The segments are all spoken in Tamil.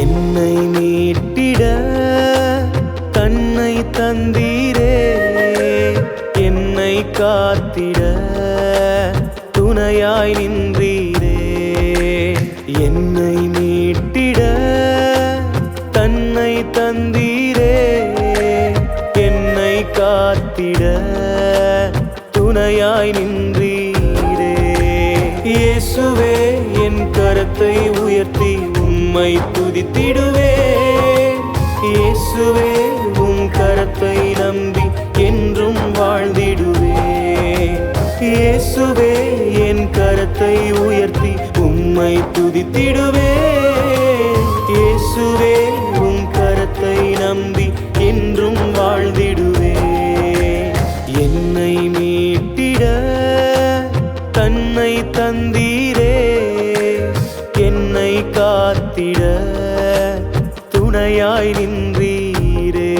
என்னை மீட்டிட தன்னை தந்தீரே, என்னை காத்திட துணையாய் நின்றீரே. என்னை மீட்டிட தன்னை தந்தீரே, என்னை காத்திட துணையாய் நின்றீரே. இயேசுவே, என் கரத்தை உயர்த்தி உம்மை துதித்திடுவேன். இயேசுவே, உம் கரத்தை நம்பி என்றும் வாழ்ந்திடுவேன். இயேசுவே, என் கரத்தை உயர்த்தி உம்மை துதித்திடுவேன். இயேசுவே, உம் கரத்தை நம்பி என்றும் வாழ்ந்திடுவேன். என்னை மீட்டிட தன்னை தந்தீரே, என்னை காத்திட துணையாய் நின்றீரே.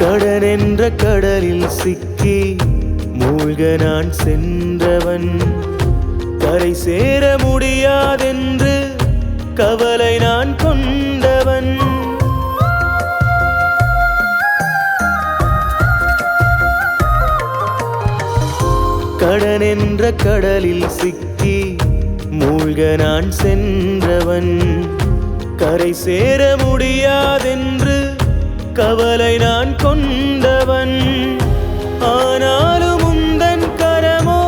கடன் என்ற கடலில் சிக்கி மூழ்க நான் சென்றவன், கரை சேர முடியாதென்று கவலை நான் கொண்டவன். கடன் என்ற கடலில் சிக்கி மூழ்க நான் சென்றவன், கரை சேர முடியாதென்று கவலை நான் கொண்டவன். ஆனாலும் உந்தன் கரமோ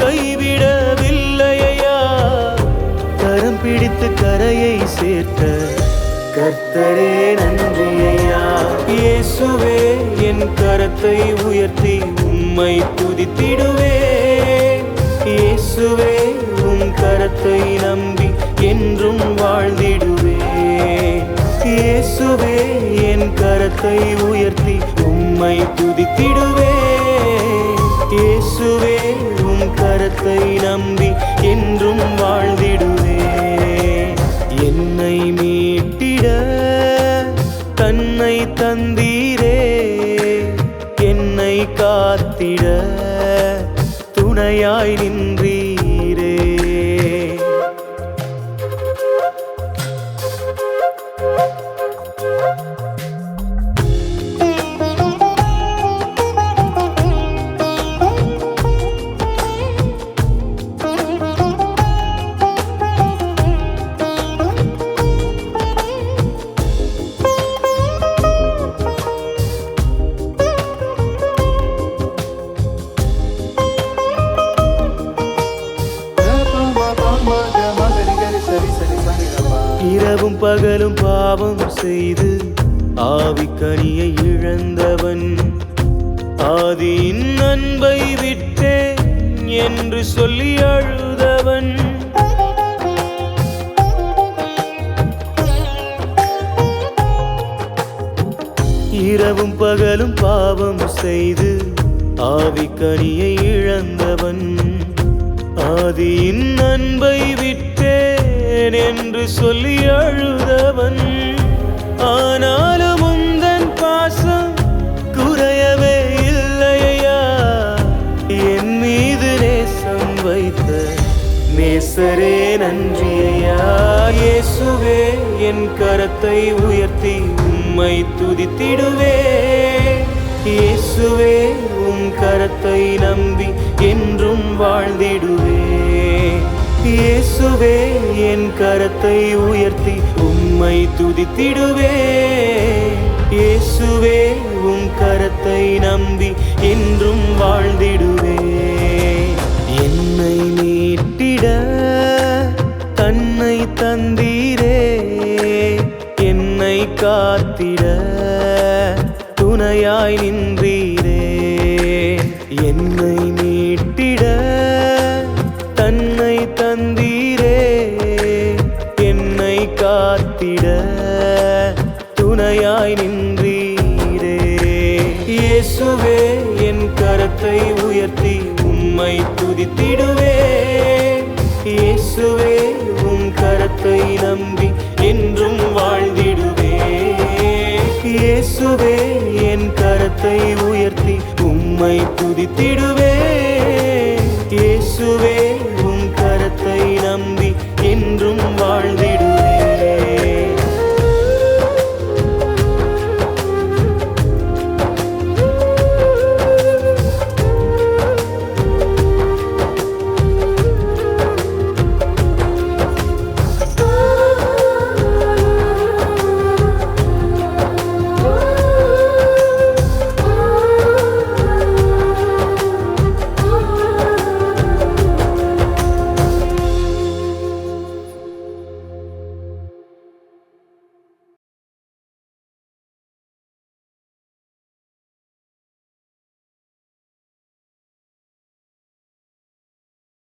கைவிடவில்லையா, கரம் பிடித்து கரையை சேர்த்த கர்த்தரே நன்றியா. இயேசுவே, என் கரத்தை உயர்த்தி உம்மை துதித்திடுவேன். இயேசுவே, உம் கரத்தை நம்பி என்றும் வாழ்ந்திடுவேன். இயேசுவே, என் கரத்தை உயர்த்தி உம்மை துதித்திடுவேன். இயேசுவே, உம் கரத்தை நம்பி என்றும் வாழ்ந்திடுவேன். என்னை மீட்டிட தன்னை தந்தீரே, என்னை காத்திட துணையாய் நின்றீரே. இரவும் பகலும் பாவம் செய்து ஆவிக்கனியை இழந்தவன், ஆதியின் அன்பை விட்டேன் என்று சொல்லி அழுதவன். இரவும் பகலும் பாவம் செய்து ஆவிக்கனியை இழந்தவன், ஆதியின் அன்பை விட்டேன் என்று சொல்லி அழுதவன். ஆனாலும் உந்தன் பாசம் குறையவே இல்லையா, என் மீது நேசம் வைத்த நேசரே நன்றியா. இயேசுவே, என் கரத்தை உயர்த்தி உம்மை துதித்திடுவேன். இயேசுவே, உம் கரத்தை நம்பி என்றும் வாழ்ந்திடுவேன். இயேசுவே, என் கரத்தை உயர்த்தி உம்மை துதித்திடுவேன். இயேசுவே, உம் கரத்தை நம்பி என்றும் வாழ்ந்திடுவேன். என்னை மீட்டிட தன்னை தந்தீரே, என்னை காத்திட துணையாய் நின்றீரே. இயேசுவே என் கரத்தை உயர்த்தி உம்மை துதித்திடுவேன். இயேசுவே உம் கரத்தை நம்பி என்றும் வாழ்ந்திடுவேன். இயேசுவே என் கரத்தை உயர்த்தி உம்மை துதித்திடுவேன்.